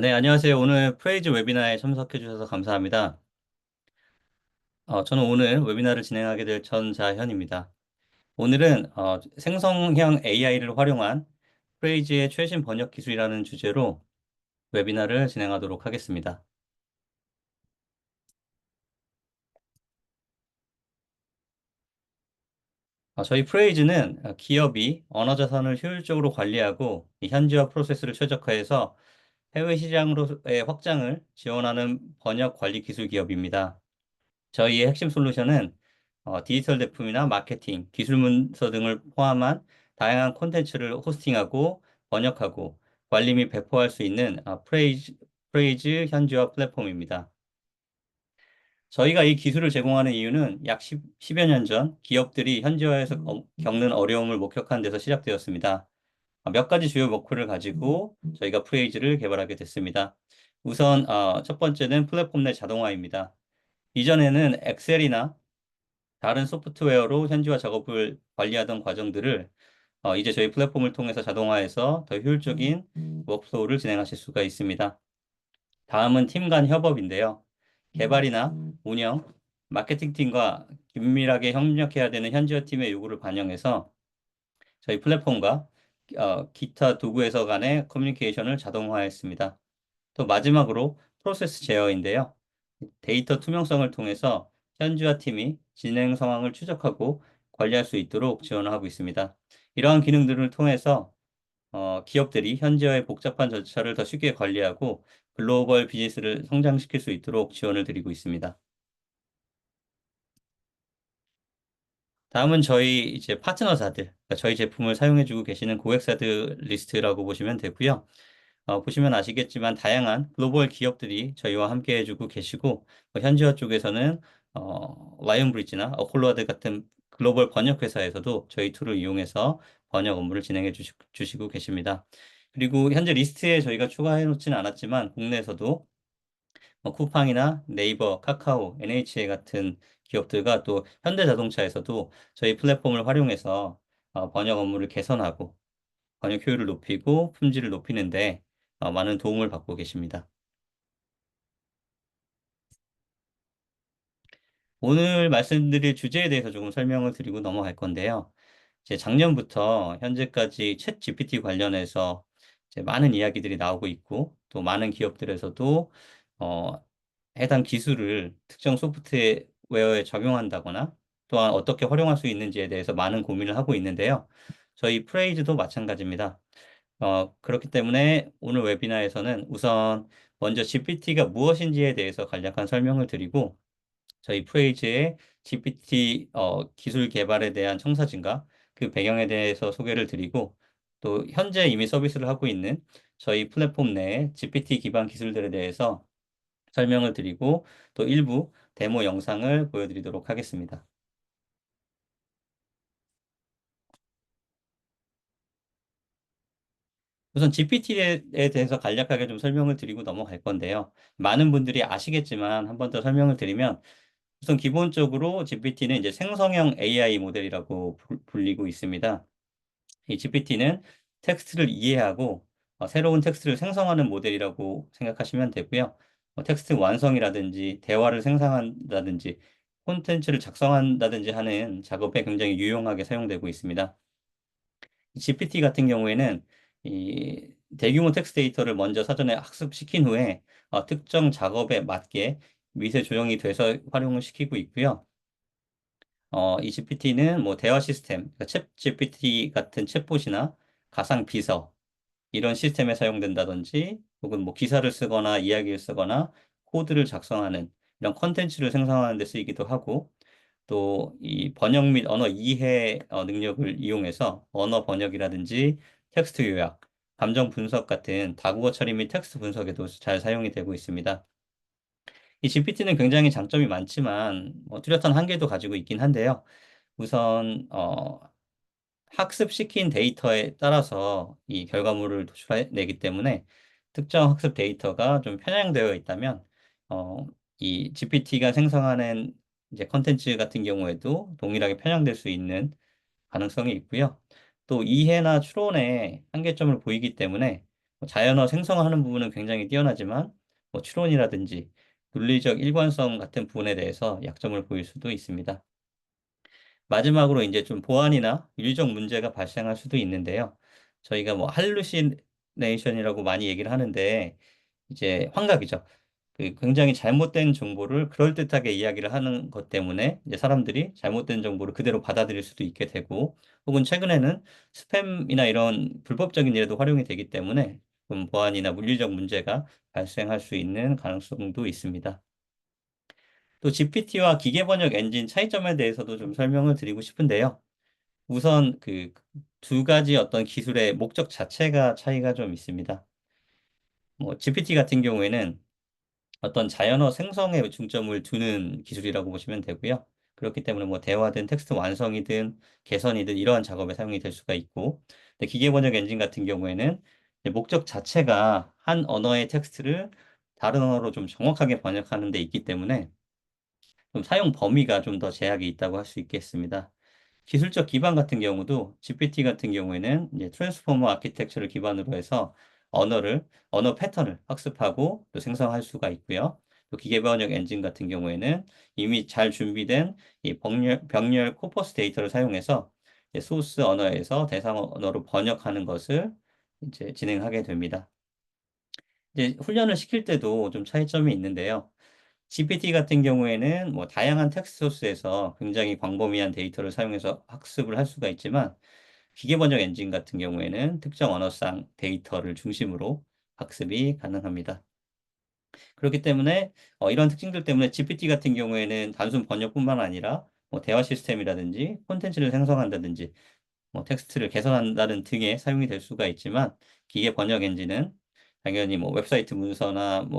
네, 안녕하세요. 오늘 프레이즈 웨비나에 참석해 주셔서 감사합니다. 저는 오늘 웨비나를 진행하게 될 전자현입니다. 오늘은 생성형 AI를 활용한 프레이즈의 최신 번역 기술이라는 주제로 웨비나를 진행하도록 하겠습니다. 저희 프레이즈는 기업이 언어 자산을 효율적으로 관리하고 이 현지화 프로세스를 최적화해서 해외 시장으로의 확장을 지원하는 번역 관리 기술 기업입니다. 저희의 핵심 솔루션은 디지털 제품이나 마케팅, 기술 문서 등을 포함한 다양한 콘텐츠를 호스팅하고 번역하고 관리 및 배포할 수 있는 프레이즈 현지화 플랫폼입니다. 저희가 이 기술을 제공하는 이유는 약 10여 년 전 기업들이 현지화에서 겪는 어려움을 목격한 데서 시작되었습니다. 몇 가지 주요 목표를 가지고 저희가 프레이즈를 개발하게 됐습니다. 우선 첫 번째는 플랫폼 내 자동화입니다. 이전에는 엑셀이나 다른 소프트웨어로 현지화 작업을 관리하던 과정들을 이제 저희 플랫폼을 통해서 자동화해서 더 효율적인 워크플로우를 진행하실 수가 있습니다. 다음은 팀 간 협업인데요. 개발이나 운영, 마케팅 팀과 긴밀하게 협력해야 되는 현지화 팀의 요구를 반영해서 저희 플랫폼과 기타 도구에서 간의 커뮤니케이션을 자동화했습니다. 또 마지막으로 프로세스 제어인데요. 데이터 투명성을 통해서 현지화 팀이 진행 상황을 추적하고 관리할 수 있도록 지원하고 있습니다. 이러한 기능들을 통해서 기업들이 현지화의 복잡한 절차를 더 쉽게 관리하고 글로벌 비즈니스를 성장시킬 수 있도록 지원을 드리고 있습니다. 다음은 저희 이제 파트너사들, 그러니까 저희 제품을 사용해주고 계시는 고객사들 리스트라고 보시면 되고요. 보시면 아시겠지만 다양한 글로벌 기업들이 저희와 함께 해주고 계시고 현지화 쪽에서는 라이언브리지나 어콜로아드 같은 글로벌 번역 회사에서도 저희 툴을 이용해서 번역 업무를 진행해 주시고 계십니다. 그리고 현재 리스트에 저희가 추가해 놓지는 않았지만 국내에서도 쿠팡이나 네이버, 카카오, NHA 같은 기업들과 또 현대자동차에서도 저희 플랫폼을 활용해서 번역 업무를 개선하고 번역 효율을 높이고 품질을 높이는데 많은 도움을 받고 계십니다. 오늘 말씀드릴 주제에 대해서 조금 설명을 드리고 넘어갈 건데요. 이제 작년부터 현재까지 챗 GPT 관련해서 이제 많은 이야기들이 나오고 있고 또 많은 기업들에서도 어, 해당 기술을 특정 소프트웨어에 적용한다거나 또한 어떻게 활용할 수 있는지에 대해서 많은 고민을 하고 있는데요. 저희 프레이즈도 마찬가지입니다. 그렇기 때문에 오늘 웨비나에서는 우선 먼저 GPT가 무엇인지에 대해서 간략한 설명을 드리고 저희 프레이즈의 GPT 기술 개발에 대한 청사진과 그 배경에 대해서 소개를 드리고 또 현재 이미 서비스를 하고 있는 저희 플랫폼 내에 GPT 기반 기술들에 대해서 설명을 드리고 또 일부 데모 영상을 보여드리도록 하겠습니다. 우선 GPT에 대해서 간략하게 좀 설명을 드리고 넘어갈 건데요. 많은 분들이 아시겠지만 한 번 더 설명을 드리면 우선 기본적으로 GPT는 이제 생성형 AI 모델이라고 불리고 있습니다. 이 GPT는 텍스트를 이해하고 새로운 텍스트를 생성하는 모델이라고 생각하시면 되고요. 텍스트 완성이라든지 대화를 생성한다든지 콘텐츠를 작성한다든지 하는 작업에 굉장히 유용하게 사용되고 있습니다. 이 GPT 같은 경우에는 이 대규모 텍스트 데이터를 먼저 사전에 학습시킨 후에 특정 작업에 맞게 미세 조정이 돼서 활용을 시키고 있고요. 이 GPT는 뭐 대화 시스템, 그러니까 챗 GPT 같은 챗봇이나 가상 비서 이런 시스템에 사용된다든지 혹은 뭐 기사를 쓰거나 이야기를 쓰거나 코드를 작성하는 이런 컨텐츠를 생성하는 데 쓰이기도 하고 또 이 번역 및 언어 이해 능력을 이용해서 언어 번역이라든지 텍스트 요약, 감정 분석 같은 다국어 처리 및 텍스트 분석에도 잘 사용이 되고 있습니다. 이 GPT는 굉장히 장점이 많지만 뚜렷한 한계도 가지고 있긴 한데요. 우선 학습시킨 데이터에 따라서 이 결과물을 도출해내기 때문에 특정 학습 데이터가 좀 편향되어 있다면 어, 이 GPT가 생성하는 이제 컨텐츠 같은 경우에도 동일하게 편향될 수 있는 가능성이 있고요. 또 이해나 추론에 한계점을 보이기 때문에 자연어 생성하는 부분은 굉장히 뛰어나지만 추론이라든지 논리적 일관성 같은 부분에 대해서 약점을 보일 수도 있습니다. 마지막으로 이제 좀 보안이나 윤리적 문제가 발생할 수도 있는데요. 저희가 할루시네이션이라고 많이 얘기를 하는데 이제 환각이죠. 굉장히 잘못된 정보를 그럴듯하게 이야기를 하는 것 때문에 이제 사람들이 잘못된 정보를 그대로 받아들일 수도 있게 되고, 혹은 최근에는 스팸이나 이런 불법적인 일에도 활용이 되기 때문에 좀 보안이나 물리적 문제가 발생할 수 있는 가능성도 있습니다. 또 GPT와 기계 번역 엔진 차이점에 대해서도 좀 설명을 드리고 싶은데요. 우선 그 두 가지 어떤 기술의 목적 자체가 차이가 좀 있습니다. GPT 같은 경우에는 어떤 자연어 생성에 중점을 두는 기술이라고 보시면 되고요. 그렇기 때문에 대화든 텍스트 완성이든 개선이든 이러한 작업에 사용이 될 수가 있고, 근데 기계 번역 엔진 같은 경우에는 이제 목적 자체가 한 언어의 텍스트를 다른 언어로 좀 정확하게 번역하는 데 있기 때문에 좀 사용 범위가 좀 더 제약이 있다고 할 수 있겠습니다. 기술적 기반 같은 경우도 GPT 같은 경우에는 이제 트랜스포머 아키텍처를 기반으로 해서 언어 패턴을 학습하고 또 생성할 수가 있고요. 또 기계 번역 엔진 같은 경우에는 이미 잘 준비된 이 병렬 코퍼스 데이터를 사용해서 이제 소스 언어에서 대상 언어로 번역하는 것을 이제 진행하게 됩니다. 이제 훈련을 시킬 때도 좀 차이점이 있는데요. GPT 같은 경우에는 다양한 텍스트 소스에서 굉장히 광범위한 데이터를 사용해서 학습을 할 수가 있지만, 기계 번역 엔진 같은 경우에는 특정 언어상 데이터를 중심으로 학습이 가능합니다. 그렇기 때문에 이런 특징들 때문에 GPT 같은 경우에는 단순 번역뿐만 아니라 대화 시스템이라든지 콘텐츠를 생성한다든지 텍스트를 개선한다는 등의 사용이 될 수가 있지만, 기계 번역 엔진은 당연히 웹사이트 문서나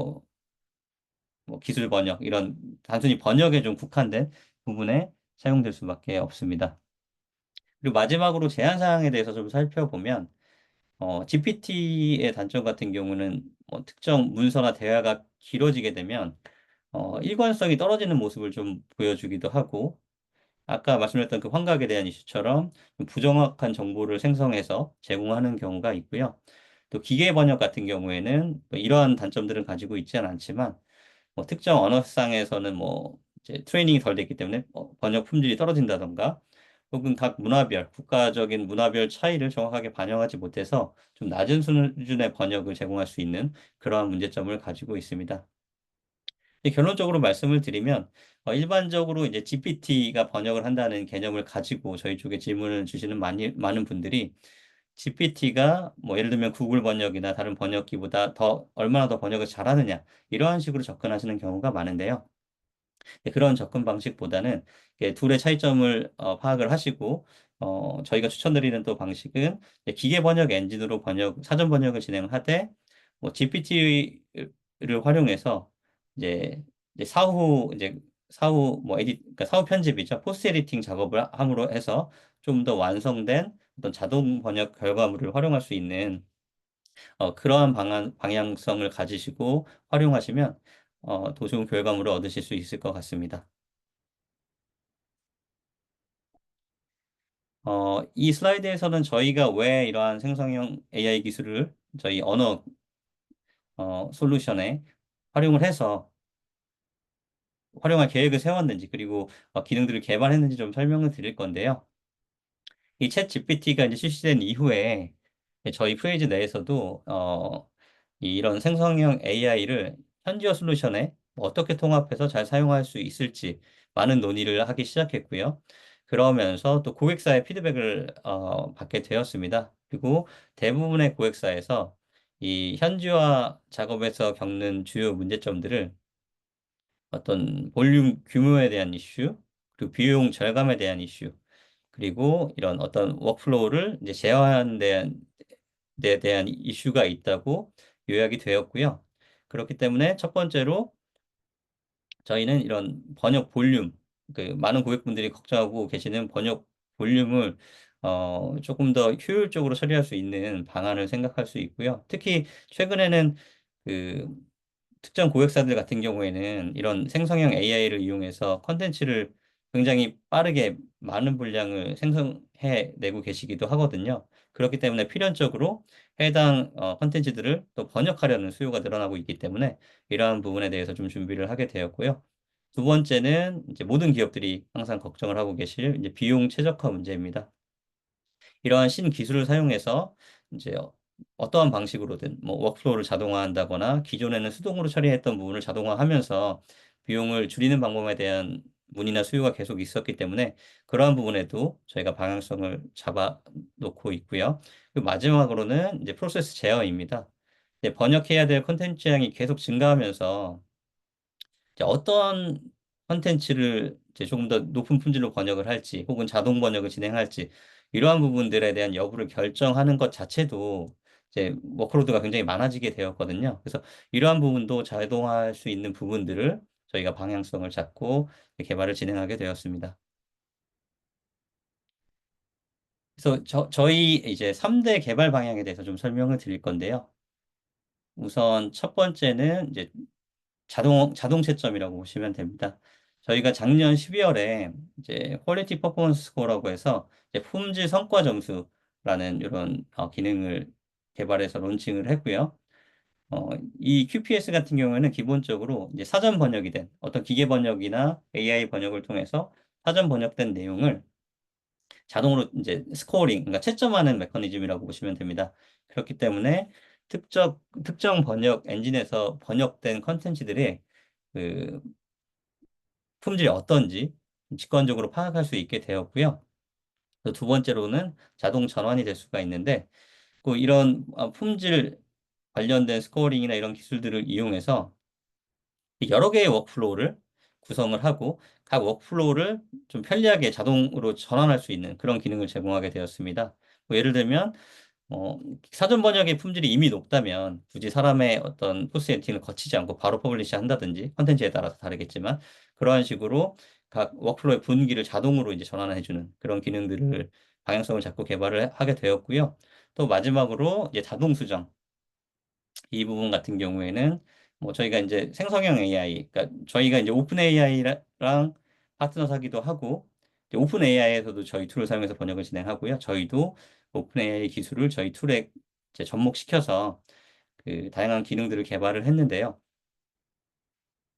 기술 번역, 이런 단순히 번역에 좀 국한된 부분에 사용될 수밖에 없습니다. 그리고 마지막으로 제한 사항에 대해서 좀 살펴보면, GPT의 단점 같은 경우는 특정 문서나 대화가 길어지게 되면 일관성이 떨어지는 모습을 좀 보여주기도 하고, 아까 말씀드렸던 그 환각에 대한 이슈처럼 좀 부정확한 정보를 생성해서 제공하는 경우가 있고요. 또 기계 번역 같은 경우에는 이러한 단점들은 가지고 있지는 않지만, 특정 언어상에서는 이제 트레이닝이 덜 됐기 때문에 번역 품질이 떨어진다던가, 혹은 각 문화별, 국가적인 문화별 차이를 정확하게 반영하지 못해서 좀 낮은 수준의 번역을 제공할 수 있는 그러한 문제점을 가지고 있습니다. 결론적으로 말씀을 드리면, 일반적으로 이제 GPT가 번역을 한다는 개념을 가지고 저희 쪽에 질문을 주시는 많은 분들이 GPT가 예를 들면 구글 번역이나 다른 번역기보다 얼마나 더 번역을 잘하느냐, 이러한 식으로 접근하시는 경우가 많은데요. 그런 접근 방식보다는 둘의 차이점을 파악을 하시고, 저희가 추천드리는 또 방식은 이제 기계 번역 엔진으로 사전 번역을 진행하되, GPT를 활용해서 이제 사후 그러니까 사후 편집이죠. 포스트 에디팅 작업을 함으로 해서 좀 더 완성된 어떤 자동 번역 결과물을 활용할 수 있는 그러한 방향성을 가지시고 활용하시면 더 좋은 결과물을 얻으실 수 있을 것 같습니다. 이 슬라이드에서는 저희가 왜 이러한 생성형 AI 기술을 저희 언어 솔루션에 활용을 해서 활용할 계획을 세웠는지, 그리고 기능들을 개발했는지 좀 설명을 드릴 건데요. 이 챗 GPT가 이제 출시된 이후에 저희 프레이즈 내에서도 이런 생성형 AI를 현지화 솔루션에 어떻게 통합해서 잘 사용할 수 있을지 많은 논의를 하기 시작했고요. 그러면서 또 고객사의 피드백을 받게 되었습니다. 그리고 대부분의 고객사에서 이 현지화 작업에서 겪는 주요 문제점들을 어떤 볼륨 규모에 대한 이슈, 그리고 비용 절감에 대한 이슈, 그리고 이런 어떤 워크플로우를 이제 제어하는 데 대한 이슈가 있다고 요약이 되었고요. 그렇기 때문에 첫 번째로 저희는 이런 번역 볼륨, 많은 고객분들이 걱정하고 계시는 번역 볼륨을 조금 더 효율적으로 처리할 수 있는 방안을 생각할 수 있고요. 특히 최근에는 그 특정 고객사들 같은 경우에는 이런 생성형 AI를 이용해서 컨텐츠를 굉장히 빠르게 많은 분량을 생성해 내고 계시기도 하거든요. 그렇기 때문에 필연적으로 해당 컨텐츠들을 또 번역하려는 수요가 늘어나고 있기 때문에 이러한 부분에 대해서 좀 준비를 하게 되었고요. 두 번째는 이제 모든 기업들이 항상 걱정을 하고 계실 이제 비용 최적화 문제입니다. 이러한 신기술을 사용해서 이제 어떠한 방식으로든 뭐 워크플로우를 자동화한다거나 기존에는 수동으로 처리했던 부분을 자동화하면서 비용을 줄이는 방법에 대한 문의나 수요가 계속 있었기 때문에 그러한 부분에도 저희가 방향성을 잡아 놓고 있고요. 그리고 마지막으로는 이제 프로세스 제어입니다. 이제 번역해야 될 콘텐츠 양이 계속 증가하면서 이제 어떤 컨텐츠를 이제 조금 더 높은 품질로 번역을 할지 혹은 자동 번역을 진행할지 이러한 부분들에 대한 여부를 결정하는 것 자체도 이제 워크로드가 굉장히 많아지게 되었거든요. 그래서 이러한 부분도 자동화할 수 있는 부분들을 저희가 방향성을 잡고 개발을 진행하게 되었습니다. 그래서 저희 이제 3대 개발 방향에 대해서 좀 설명을 드릴 건데요. 우선 첫 번째는 이제 자동 채점이라고 보시면 됩니다. 저희가 작년 12월에 이제 퀄리티 퍼포먼스 스코어라고 해서 이제 품질 성과 점수라는 이런 기능을 개발해서 론칭을 했고요. 어, 이 QPS 같은 경우에는 기본적으로 이제 사전 번역이 된 어떤 기계 번역이나 AI 번역을 통해서 사전 번역된 내용을 자동으로 이제 스코어링, 그러니까 채점하는 메커니즘이라고 보시면 됩니다. 그렇기 때문에 특정 번역 엔진에서 번역된 컨텐츠들의 그 품질이 어떤지 직관적으로 파악할 수 있게 되었고요. 또두 번째로는 자동 전환이 될 수가 있는데, 그 이런 품질 관련된 스코어링이나 이런 기술들을 이용해서 여러 개의 워크플로우를 구성을 하고 각 워크플로우를 좀 편리하게 자동으로 전환할 수 있는 그런 기능을 제공하게 되었습니다. 뭐 예를 들면 사전 번역의 품질이 이미 높다면 굳이 사람의 어떤 포스 에디팅을 거치지 않고 바로 퍼블리시 한다든지 컨텐츠에 따라서 다르겠지만 그러한 식으로 각 워크플로우의 분기를 자동으로 이제 전환해주는 그런 기능들을 방향성을 잡고 개발을 하게 되었고요. 또 마지막으로 이제 자동 수정 이 부분 같은 경우에는 뭐 저희가 이제 생성형 AI, 그러니까 저희가 이제 오픈 AI랑 파트너 사기도 하고 이제 오픈 AI에서도 저희 툴을 사용해서 번역을 진행하고요. 저희도 오픈 AI 기술을 저희 툴에 이제 접목시켜서 그 다양한 기능들을 개발을 했는데요.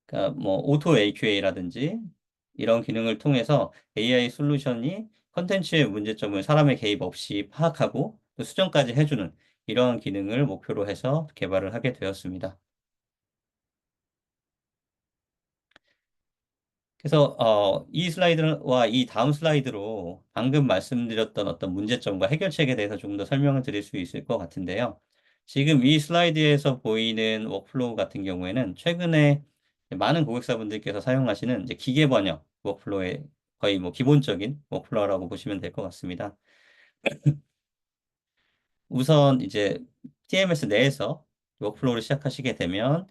그러니까 뭐 오토 AQA라든지 이런 기능을 통해서 AI 솔루션이 컨텐츠의 문제점을 사람의 개입 없이 파악하고 또 수정까지 해주는 이러한 기능을 목표로 해서 개발을 하게 되었습니다. 그래서 이 슬라이드와 이 다음 슬라이드로 방금 말씀드렸던 어떤 문제점과 해결책에 대해서 조금 더 설명을 드릴 수 있을 것 같은데요. 지금 이 슬라이드에서 보이는 워크플로우 같은 경우에는 최근에 많은 고객사분들께서 사용하시는 이제 기계 번역 워크플로우의 거의 뭐 기본적인 워크플로우라고 보시면 될 것 같습니다. 우선 이제 TMS 내에서 워크플로우를 시작하시게 되면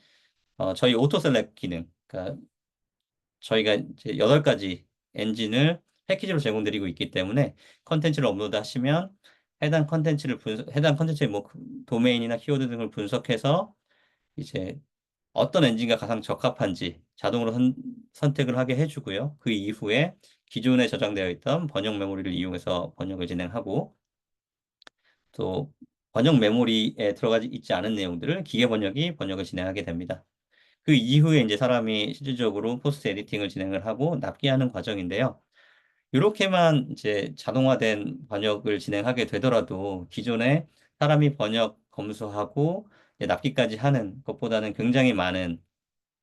저희 오토 셀렉 기능, 그러니까 저희가 이제 8가지 엔진을 패키지로 제공드리고 있기 때문에 컨텐츠를 업로드 하시면 해당 컨텐츠의 뭐 도메인이나 키워드 등을 분석해서 이제 어떤 엔진과 가장 적합한지 자동으로 선택을 하게 해주고요. 그 이후에 기존에 저장되어 있던 번역 메모리를 이용해서 번역을 진행하고 또 번역 메모리에 들어가 있지 않은 내용들을 기계 번역을 진행하게 됩니다. 그 이후에 이제 사람이 실질적으로 포스트 에디팅을 진행을 하고 납기하는 과정인데요. 이렇게만 이제 자동화된 번역을 진행하게 되더라도 기존에 사람이 번역 검수하고 이제 납기까지 하는 것보다는 굉장히 많은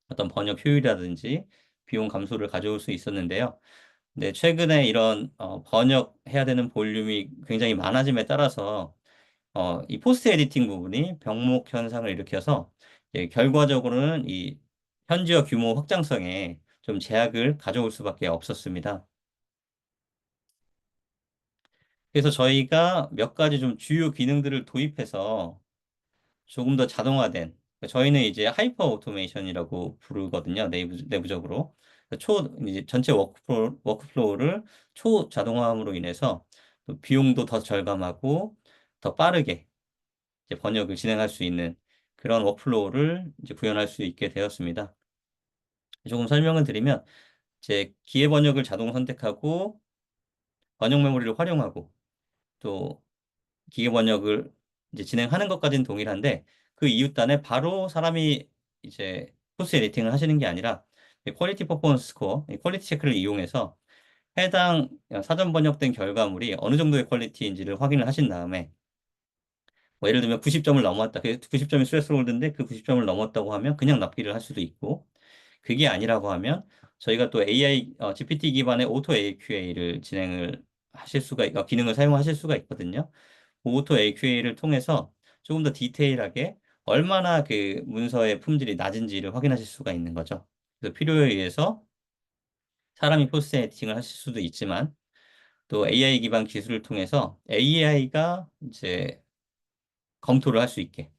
어떤 번역 효율이라든지 비용 감소를 가져올 수 있었는데요. 근데 최근에 이런 번역해야 되는 볼륨이 굉장히 많아짐에 따라서 이 포스트 에디팅 부분이 병목 현상을 일으켜서 결과적으로는 이 현지화 규모 확장성에 좀 제약을 가져올 수밖에 없었습니다. 그래서 저희가 몇 가지 좀 주요 기능들을 도입해서 조금 더 자동화된 저희는 이제 하이퍼 오토메이션이라고 부르거든요. 내부적으로. 이제 전체 워크플로우를 초자동화함으로 인해서 또 비용도 더 절감하고 더 빠르게 이제 번역을 진행할 수 있는 그런 워크플로우를 이제 구현할 수 있게 되었습니다. 조금 설명을 드리면 이제 기계 번역을 자동 선택하고 번역 메모리를 활용하고 또 기계 번역을 이제 진행하는 것까지는 동일한데 그 이웃단에 바로 사람이 이제 포스 에디팅을 하시는 게 아니라 퀄리티 퍼포먼스 스코어, 퀄리티 체크를 이용해서 해당 사전 번역된 결과물이 어느 정도의 퀄리티인지를 확인을 하신 다음에 뭐 예를 들면 90점을 넘었다. 그 90점이 스트레스홀드인데 그 90점을 넘었다고 하면 그냥 납기를 할 수도 있고 그게 아니라고 하면 저희가 또 AI, GPT 기반의 오토 AQA를 진행을 하실 수가, 기능을 사용하실 수가 있거든요. 그 오토 AQA를 통해서 조금 더 디테일하게 얼마나 그 문서의 품질이 낮은지를 확인하실 수가 있는 거죠. 그래서 필요에 의해서 사람이 포스트 에디팅을 하실 수도 있지만 또 AI 기반 기술을 통해서 AI가 이제 검토를 할 수 있게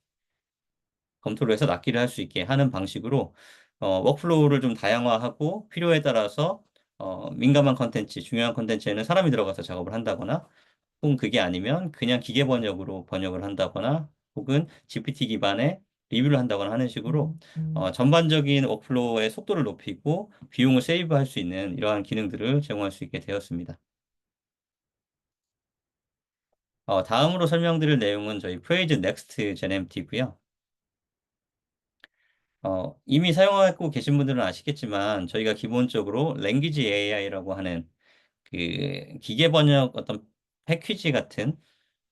검토를 해서 납기를 할 수 있게 하는 방식으로 워크플로우를 좀 다양화하고 필요에 따라서 민감한 컨텐츠, 중요한 컨텐츠에는 사람이 들어가서 작업을 한다거나 혹은 그게 아니면 그냥 기계 번역으로 번역을 한다거나 혹은 GPT 기반의 리뷰를 한다거나 하는 식으로 전반적인 워크플로우의 속도를 높이고 비용을 세이브할 수 있는 이러한 기능들을 제공할 수 있게 되었습니다. 다음으로 설명드릴 내용은 저희 프레이즈 넥스트 제네티고요. 이미 사용하고 계신 분들은 아시겠지만 저희가 기본적으로 랭귀지 AI라고 하는 그 기계 번역 어떤 패키지 같은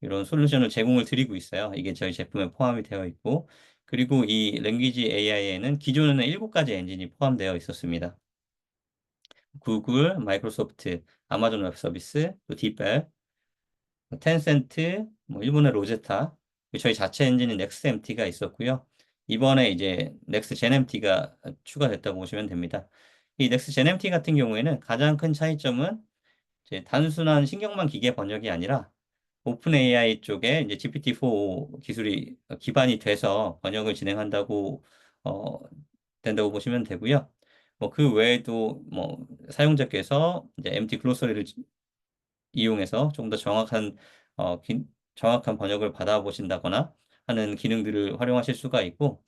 이런 솔루션을 제공을 드리고 있어요. 이게 저희 제품에 포함이 되어 있고 그리고 이 랭귀지 AI에는 기존에는 7가지 엔진이 포함되어 있었습니다. 구글, 마이크로소프트, 아마존 웹 서비스, 또 딥벨, 텐센트, 뭐 일본의 로제타, 저희 자체 엔진인 넥스 MT가 있었고요. 이번에 이제 넥스 젠 MT가 추가됐다고 보시면 됩니다. 이 넥스 젠 MT 같은 경우에는 가장 큰 차이점은 이제 단순한 신경망 기계 번역이 아니라 오픈 AI 쪽에 이제 GPT-4 기술이 기반이 돼서 번역을 진행한다고 어, 된다고 보시면 되고요. 뭐 그 외에도 뭐 사용자께서 이제 MT 글로서리를 이용해서 좀 더 정확한 정확한 번역을 받아보신다거나 하는 기능들을 활용하실 수가 있고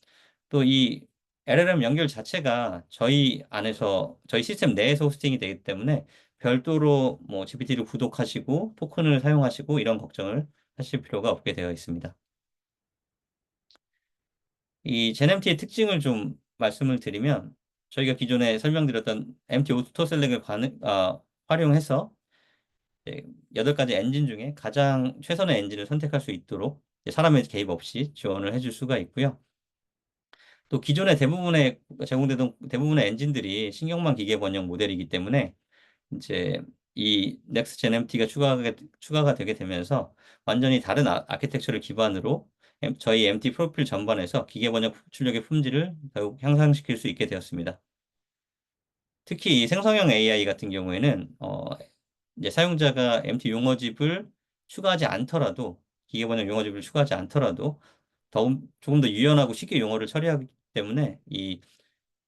또 이 LLM 연결 자체가 저희 안에서 저희 시스템 내에서 호스팅이 되기 때문에 별도로 뭐 GPT를 구독하시고 토큰을 사용하시고 이런 걱정을 하실 필요가 없게 되어 있습니다. 이 GenMT의 특징을 좀 말씀을 드리면 저희가 기존에 설명드렸던 MT 오토 셀렉을 활용해서 네, 8가지 엔진 중에 가장 최선의 엔진을 선택할 수 있도록 사람의 개입 없이 지원을 해줄 수가 있고요. 또 기존에 제공되던 대부분의 엔진들이 신경망 기계 번역 모델이기 때문에 이제 이 넥스트 젠 MT가 추가가 되게 되면서 완전히 다른 아키텍처를 기반으로 저희 MT 프로필 전반에서 기계 번역 출력의 품질을 더욱 향상시킬 수 있게 되었습니다. 특히 이 생성형 AI 같은 경우에는 이제 사용자가 MT 용어집을 추가하지 않더라도 기계 번역 용어집을 추가하지 않더라도 조금 더 유연하고 쉽게 용어를 처리하기 때문에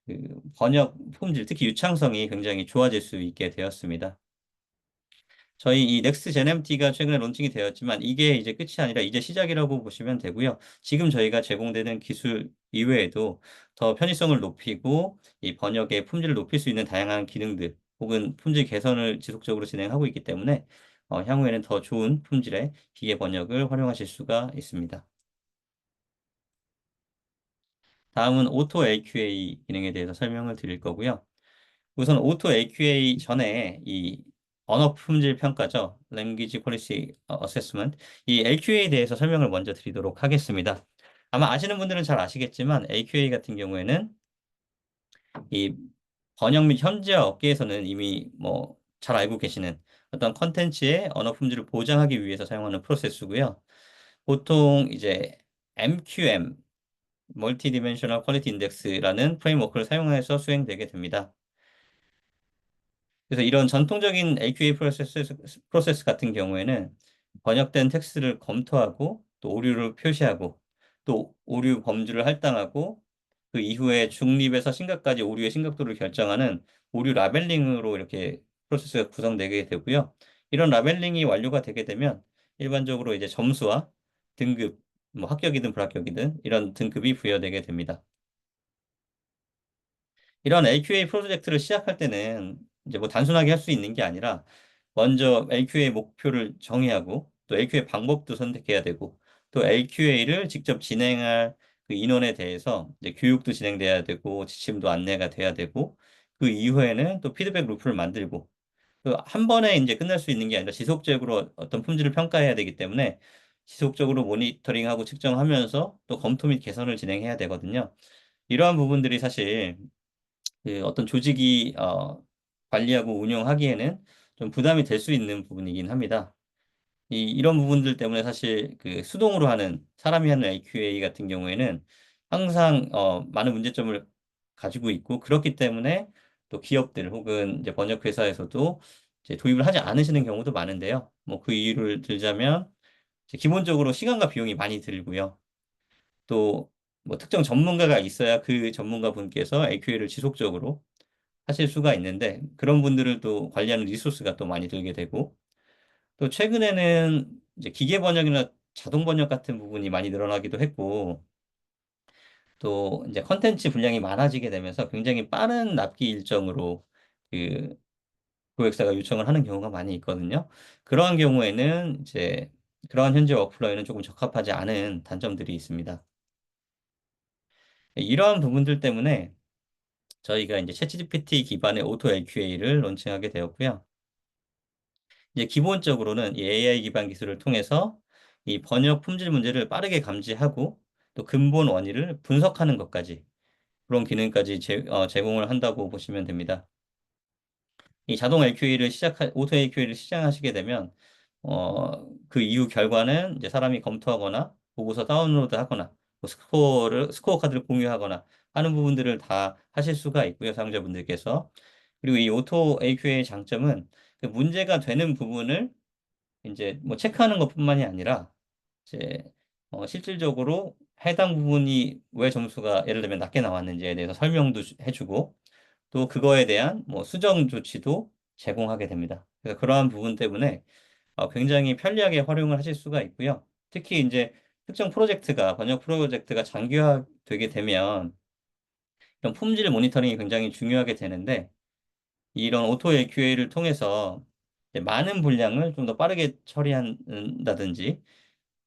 그 번역 품질, 특히 유창성이 굉장히 좋아질 수 있게 되었습니다. 저희 이 넥스트 제네티가 최근에 론칭이 되었지만 이게 이제 끝이 아니라 이제 시작이라고 보시면 되고요. 지금 저희가 제공되는 기술 이외에도 더 편의성을 높이고 이 번역의 품질을 높일 수 있는 다양한 기능들 혹은 품질 개선을 지속적으로 진행하고 있기 때문에 향후에는 더 좋은 품질의 기계 번역을 활용하실 수가 있습니다. 다음은 오토 AQA 기능에 대해서 설명을 드릴 거고요. 우선 오토 AQA 전에 이 언어 품질 평가죠. Language Quality Assessment. 이 LQA에 대해서 설명을 먼저 드리도록 하겠습니다. 아마 아시는 분들은 잘 아시겠지만 AQA 같은 경우에는 이 번역 및 현지화 업계에서는 이미 뭐 잘 알고 계시는 어떤 컨텐츠의 언어 품질을 보장하기 위해서 사용하는 프로세스고요. 보통 이제 MQM, 멀티 디멘셔널 퀄리티 인덱스라는 프레임워크를 사용해서 수행되게 됩니다. 그래서 이런 전통적인 AQA 프로세스 같은 경우에는 번역된 텍스트를 검토하고 또 오류를 표시하고 또 오류 범주를 할당하고 그 이후에 중립에서 심각까지 오류의 심각도를 결정하는 오류 라벨링으로 이렇게 프로세스가 구성되게 되고요. 이런 라벨링이 완료가 되게 되면 일반적으로 이제 점수와 등급, 뭐 합격이든 불합격이든 이런 등급이 부여되게 됩니다. 이런 AQA 프로젝트를 시작할 때는 이제 뭐 단순하게 할 수 있는 게 아니라 먼저 LQA 목표를 정의하고 또 LQA 방법도 선택해야 되고 또 LQA를 직접 진행할 그 인원에 대해서 이제 교육도 진행돼야 되고 지침도 안내가 돼야 되고 그 이후에는 또 피드백 루프를 만들고 또 한 번에 이제 끝날 수 있는 게 아니라 지속적으로 어떤 품질을 평가해야 되기 때문에 지속적으로 모니터링하고 측정하면서 또 검토 및 개선을 진행해야 되거든요. 이러한 부분들이 사실 그 어떤 조직이 관리하고 운영하기에는 좀 부담이 될 수 있는 부분이긴 합니다. 이런 부분들 때문에 사실 그 수동으로 하는 사람이 하는 AQA 같은 경우에는 항상 많은 문제점을 가지고 있고 그렇기 때문에 또 기업들 혹은 이제 번역 회사에서도 이제 도입을 하지 않으시는 경우도 많은데요. 뭐 그 이유를 들자면 이제 기본적으로 시간과 비용이 많이 들고요. 또 뭐 특정 전문가가 있어야 그 전문가 분께서 AQA를 지속적으로 하실 수가 있는데 그런 분들을 또 관리하는 리소스가 또 많이 들게 되고 또 최근에는 이제 기계 번역이나 자동 번역 같은 부분이 많이 늘어나기도 했고 또 이제 컨텐츠 분량이 많아지게 되면서 굉장히 빠른 납기 일정으로 그 고객사가 요청을 하는 경우가 많이 있거든요. 그러한 경우에는 이제 그러한 현재 워크플로우에는 조금 적합하지 않은 단점들이 있습니다. 이러한 부분들 때문에 저희가 이제 챗GPT 기반의 오토 LQA를 론칭하게 되었고요. 이제 기본적으로는 이 AI 기반 기술을 통해서 이 번역 품질 문제를 빠르게 감지하고 또 근본 원인을 분석하는 것까지 그런 기능까지 제공을 한다고 보시면 됩니다. 이 자동 LQA를 오토 LQA를 시작하시게 되면 그 이후 결과는 이제 사람이 검토하거나 보고서 다운로드하거나 뭐 스코어 카드를 공유하거나 하는 부분들을 다 하실 수가 있고요, 사용자분들께서. 그리고 이 오토 AQA의 장점은 그 문제가 되는 부분을 이제 뭐 체크하는 것뿐만이 아니라 이제 실질적으로 해당 부분이 왜 점수가 예를 들면 낮게 나왔는지에 대해서 설명도 해주고 또 그거에 대한 뭐 수정 조치도 제공하게 됩니다. 그래서 그러한 부분 때문에 굉장히 편리하게 활용을 하실 수가 있고요. 특히 이제 특정 번역 프로젝트가 장기화되게 되면 이런 품질 모니터링이 굉장히 중요하게 되는데 이런 오토 AQA를 통해서 이제 많은 분량을 좀 더 빠르게 처리한다든지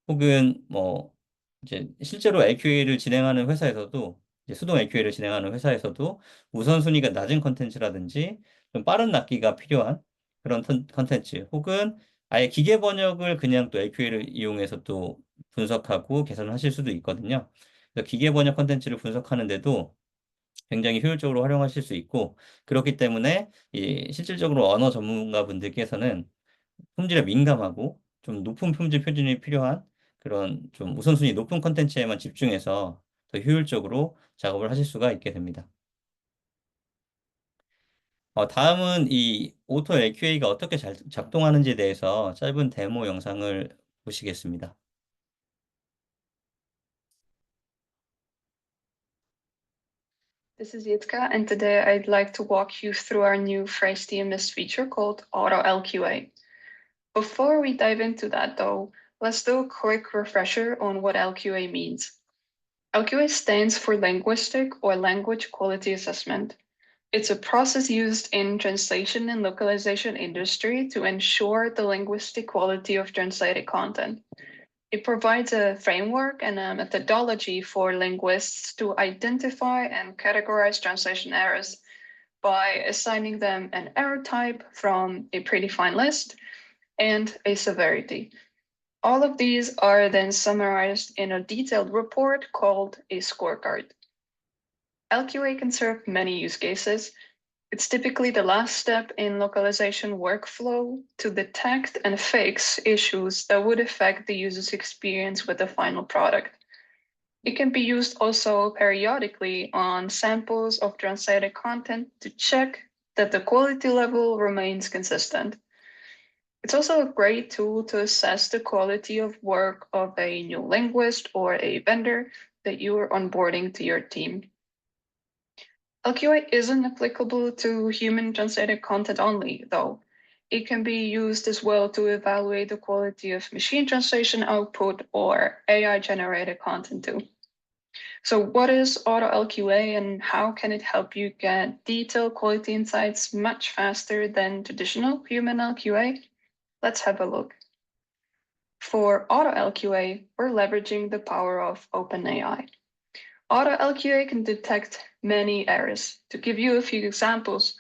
혹은 뭐 이제 실제로 LQA를 진행하는 회사에서도 이제 수동 LQA를 진행하는 회사에서도 우선순위가 낮은 컨텐츠라든지 좀 빠른 납기가 필요한 그런 컨텐츠 혹은 아예 기계 번역을 그냥 또 LQA를 이용해서 또 분석하고 개선을 하실 수도 있거든요. 그래서 기계 번역 컨텐츠를 분석하는데도 굉장히 효율적으로 활용하실 수 있고 그렇기 때문에 이 실질적으로 언어 전문가 분들께서는 품질에 민감하고 좀 높은 품질 표준이 필요한 그런 좀 우선순위 높은 컨텐츠에만 집중해서 더 효율적으로 작업을 하실 수가 있게 됩니다. 다음은 이 오토 LQA가 어떻게 작동하는지에 대해서 짧은 데모 영상을 보시겠습니다. This is Yitka, and today I'd like to walk you through our new phrase TMS feature called Auto LQA. Before we dive into that, though, let's do a quick refresher on what LQA means. LQA stands for Linguistic or Language Quality Assessment. It's a process used in translation and localization industry to ensure the linguistic quality of translated content. It provides a framework and a methodology for linguists to identify and categorize translation errors by assigning them an error type from a predefined list and a severity. All of these are then summarized in a detailed report called a scorecard. LQA can serve many use cases. It's typically the last step in localization workflow to detect and fix issues that would affect the user's experience with the final product. It can be used also periodically on samples of translated content to check that the quality level remains consistent. It's also a great tool to assess the quality of work of a new linguist or a vendor that you are onboarding to your team. LQA isn't applicable to human translated content only, though. It can be used as well to evaluate the quality of machine translation output or AI generated content too. So what is Auto LQA and how can it help you get detailed quality insights much faster than traditional human LQA? Let's have a look. For Auto LQA, we're leveraging the power of OpenAI. Auto LQA can detect many errors. To give you a few examples,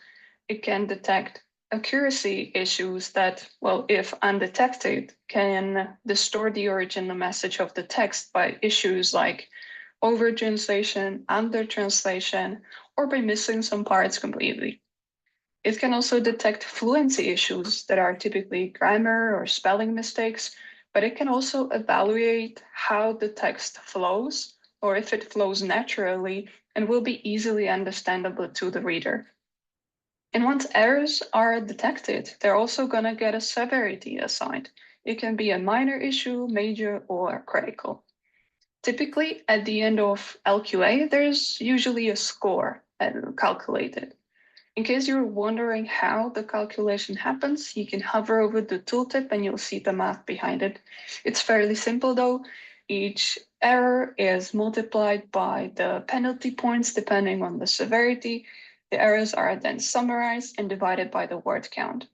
it can detect accuracy issues that, well, if undetected, can distort the original message of the text by issues like over-translation, under-translation, or by missing some parts completely. It can also detect fluency issues that are typically grammar or spelling mistakes, but it can also evaluate how the text flows or if it flows naturally and will be easily understandable to the reader. And once errors are detected, they're also going to get a severity assigned. It can be a minor issue, major, or critical. Typically, at the end of LQA, there's usually a score calculated. In case you're wondering how the calculation happens, you can hover over the tooltip and you'll see the math behind it. It's fairly simple though. Each error is multiplied by the penalty points depending on the severity. The errors are then summarized and divided by the word count.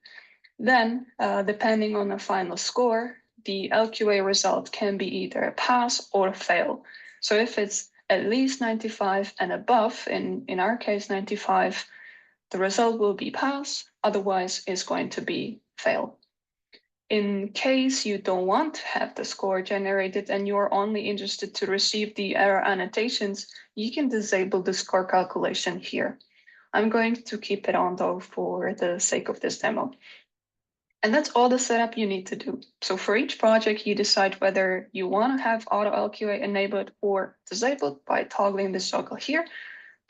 Then, depending on the final score, the LQA result can be either a pass or a fail. So if it's at least 95 and above, in our case 95, the result will be pass, otherwise it's going to be fail. In case you don't want to have the score generated and you're only interested to receive the error annotations, you can disable the score calculation here. I'm going to keep it on though for the sake of this demo. And that's all the setup you need to do. So for each project, you decide whether you want to have Auto LQA enabled or disabled by toggling this toggle here,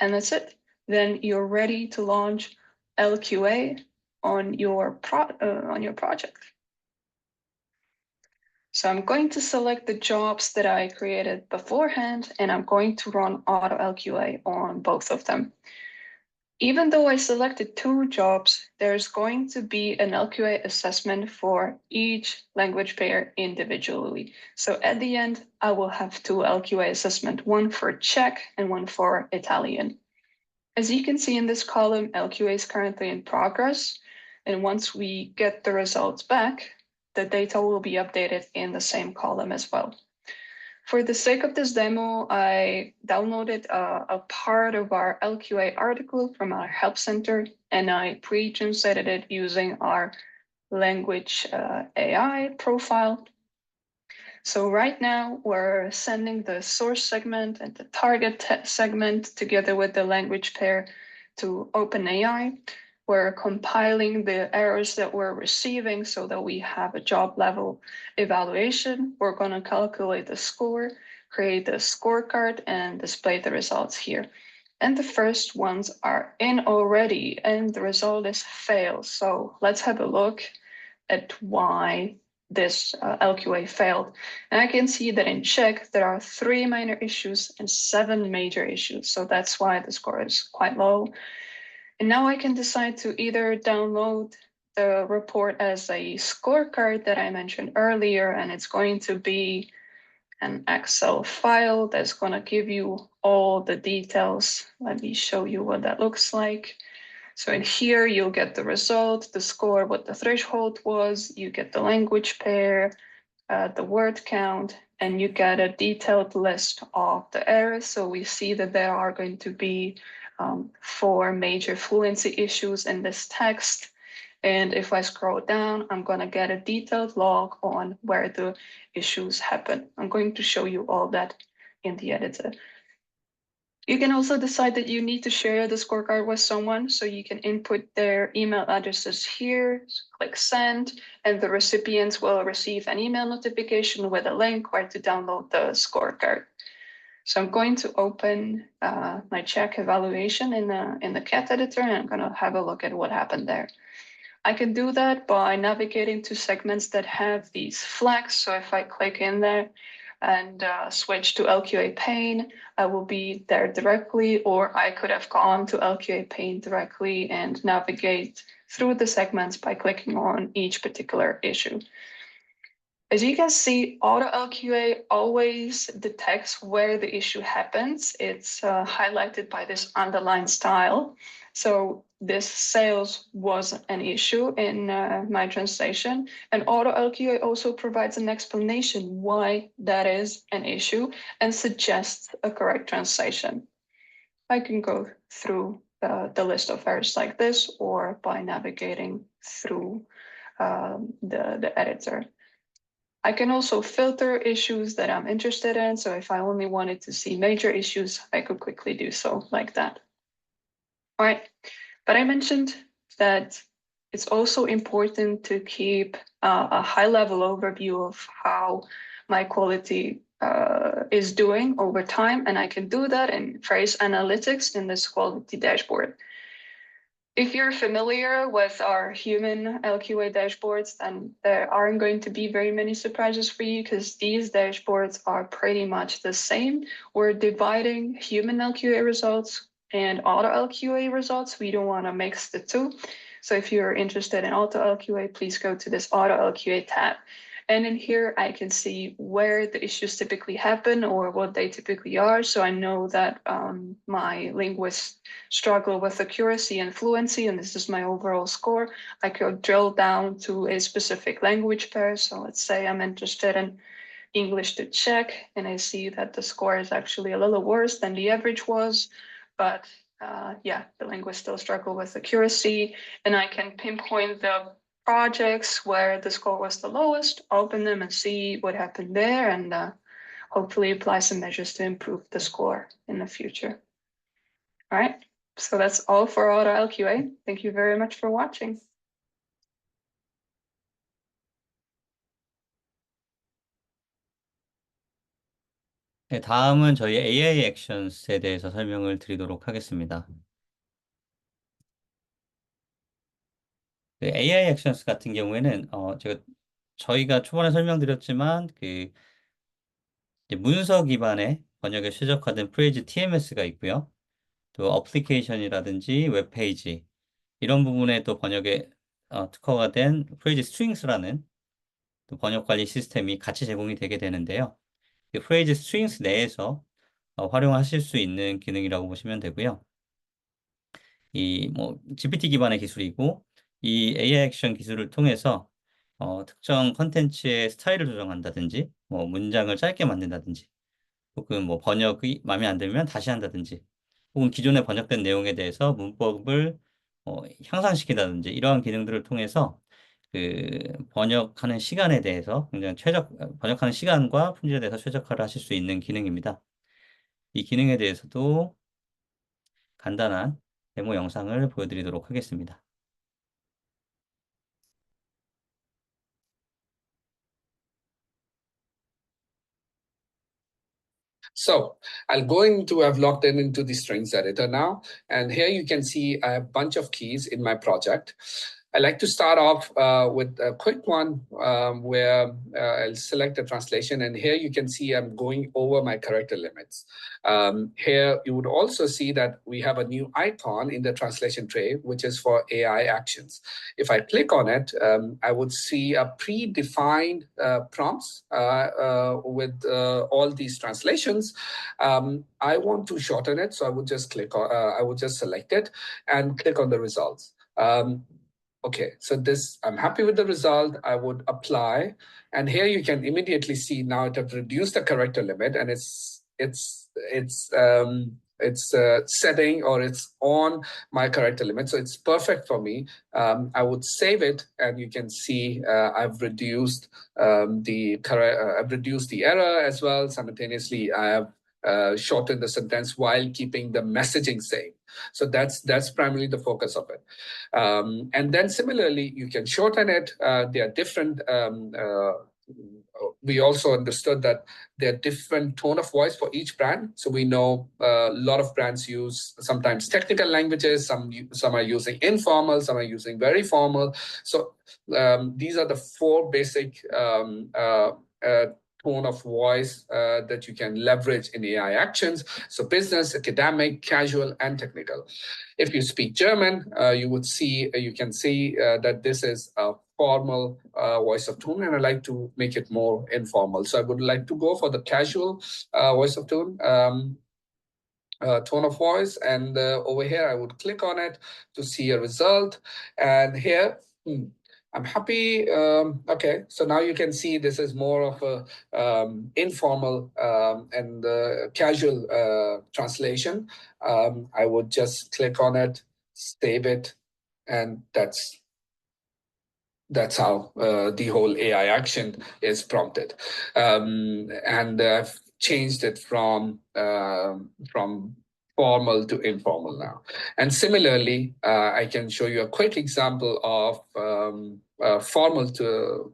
and that's it. Then you're ready to launch LQA on your project. So I'm going to select the jobs that I created beforehand, and I'm going to run Auto LQA on both of them. Even though I selected 2 jobs, there's going to be an LQA assessment for each language pair individually. So at the end, I will have 2 LQA assessments, one for Czech and one for Italian. As you can see in this column, LQA is currently in progress. And once we get the results back, the data will be updated in the same column as well. For the sake of this demo, I downloaded a part of our LQA article from our help center, and I pre-translated it using our language AI profile. So right now we're sending the source segment and the target segment together with the language pair to OpenAI. We're compiling the errors that we're receiving so that we have a job level evaluation. We're going to calculate the score, create a scorecard, and display the results here. And the first ones are in already, and the result is fail. So let's have a look at why this LQA failed. And I can see that in Czech, there are 3 minor issues and 7 major issues. So that's why the score is quite low. And now I can decide to either download the report as a scorecard that I mentioned earlier, and it's going to be an Excel file that's going to give you all the details. Let me show you what that looks like. So in here, you'll get the result, the score, what the threshold was, you get the language pair, the word count, and you get a detailed list of the errors. So we see that there are going to be 4 major fluency issues in this text. And if I scroll down, I'm going to get a detailed log on where the issues happen. I'm going to show you all that in the editor. You can also decide that you need to share the scorecard with someone, so you can input their email addresses here, click send, and the recipients will receive an email notification with a link where to download the scorecard. So I'm going to open my Czech evaluation in the cat editor, and I'm going to have a look at what happened there. I can do that by navigating to segments that have these flags. So if I click in there and switch to LQA pane, I will be there directly, or I could have gone to LQA pane directly and navigate through the segments by clicking on each particular issue. As you can see, Auto LQA always detects where the issue happens. It's highlighted by this underlined style. So this sales was an issue in my translation. And Auto LQA also provides an explanation why that is an issue and suggests a correct translation. I can go through the list of errors like this or by navigating through the editor. I can also filter issues that I'm interested in. So if I only wanted to see major issues, I could quickly do so like that. All right, but I mentioned that it's also important to keep a high level overview of how my quality is doing over time. And I can do that in Phrase Analytics in this quality dashboard. If you're familiar with our human LQA dashboards, then there aren't going to be very many surprises for you because these dashboards are pretty much the same. We're dividing human LQA results and auto LQA results. We don't want to mix the two. So if you're interested in auto LQA, please go to this auto LQA tab. And in here, I can see where the issues typically happen or what they typically are. So I know that my linguists struggle with accuracy and fluency, and this is my overall score. I could drill down to a specific language pair. So let's say I'm interested in English to Czech, and I see that the score is actually a little worse than the average was, but yeah, the linguists still struggle with accuracy, and I can pinpoint the projects where the score was the lowest, open them and see what happened there, and hopefully apply some measures to improve the score in the future. All right, so that's all for Auto LQA. Thank you very much for watching. 네, 다음은 저희 AI 액션스에 대해서 설명을 드리도록 하겠습니다. 그 AI 액션스 같은 경우에는 저희가 초반에 설명드렸지만 이제 문서 기반의 번역에 최적화된 프레이즈 TMS가 있고요. 또 어플리케이션이라든지 웹페이지 이런 부분에 또 번역에 특화가 된 프레이즈 스트링스라는 또 번역 관리 시스템이 같이 제공이 되게 되는데요. 그 프레이즈 스트링스 내에서 활용하실 수 있는 기능이라고 보시면 되고요. 이 뭐 GPT 기반의 기술이고 이 AI 액션 기술을 통해서 특정 컨텐츠의 스타일을 조정한다든지 뭐 문장을 짧게 만든다든지 혹은 뭐 번역이 마음에 안 들면 다시 한다든지 혹은 기존에 번역된 내용에 대해서 문법을 향상시킨다든지 이러한 기능들을 통해서 그 번역하는 시간에 대해서 굉장히 번역하는 시간과 품질에 대해서 최적화를 하실 수 있는 기능입니다. 이 기능에 대해서도 간단한 데모 영상을 보여드리도록 하겠습니다. So I've logged into the strings editor now, and here you can see a bunch of keys in my project. I like to start off with a quick one where I'll select the translation, and here you can see I'm going over my character limits. Here you would also see that we have a new icon in the translation tray, which is for AI actions. If I click on it, I would see a predefined prompts with all these translations. I want to shorten it, so I would just I would just select it and click on the results. Okay, so I'm happy with the result. I would apply, and here you can immediately see now it has reduced the character limit, and it's setting or it's on my character limit, so it's perfect for me. I would save it, and you can see I've reduced I've reduced the error as well. Simultaneously, I have shortened the sentence while keeping the messaging same. So that's primarily the focus of it. And then similarly, you can shorten it. There are different. We also understood that there are different tone of voice for each brand. So we know a lot of brands use sometimes technical languages. Some are using informal. Some are using very formal. So these are the four basic tone of voice that you can leverage in AI actions. So business, academic, casual, and technical. If you speak German, you can see that this is a formal voice of tone, and I like to make it more informal. So I would like to go for the casual voice of tone. Tone of voice, and over here I would click on it to see a result, and here I'm happy. Okay, so now you can see this is more of a informal and casual translation. I would just click on it, save it, and that's how the whole AI action is prompted. And I've changed it from formal to informal now. And similarly, I can show you a quick example of formal to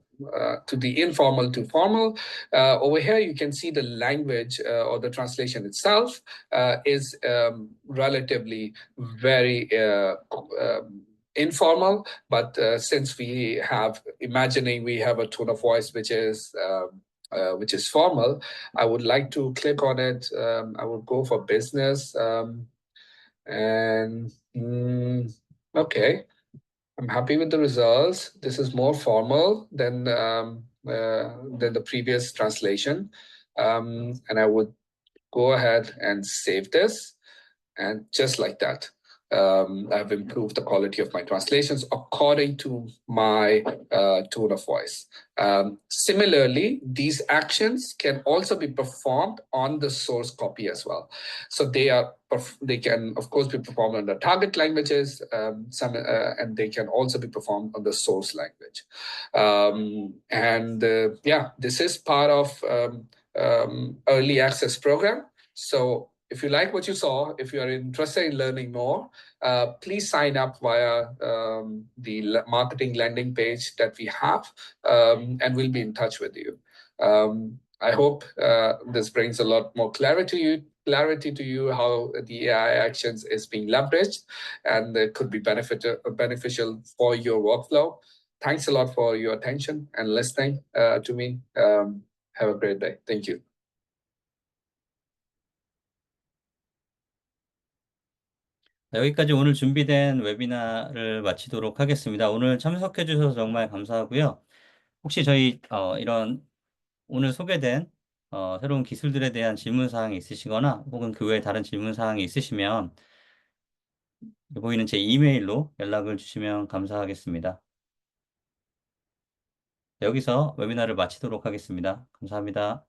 the informal to formal. Over here, you can see the language or the translation itself is relatively very informal, but since we have we have a tone of voice which is formal, I would like to click on it. I would go for business, and okay, I'm happy with the results. This is more formal than the previous translation, and I would go ahead and save this, and just like that. I've improved the quality of my translations according to my tone of voice. Similarly, these actions can also be performed on the source copy as well. So they can, of course, be performed on the target languages, and they can also be performed on the source language. Yeah, this is part of early access program. So if you like what you saw, if you are interested in learning more, please sign up via the marketing landing page that we have, and we'll be in touch with you. I hope this brings a lot more clarity to you how the AI actions is being leveraged, and it could be beneficial for your workflow. Thanks a lot for your attention and listening to me. Have a great day. Thank you. 여기까지 오늘 준비된 웨비나를 마치도록 하겠습니다. 오늘 참석해 주셔서 정말 감사하고요. 혹시 저희 이런 오늘 소개된 새로운 기술들에 대한 질문 사항이 있으시거나 혹은 그 외에 다른 질문 사항이 있으시면 보이는 제 이메일로 연락을 주시면 감사하겠습니다. 여기서 웨비나를 마치도록 하겠습니다. 감사합니다.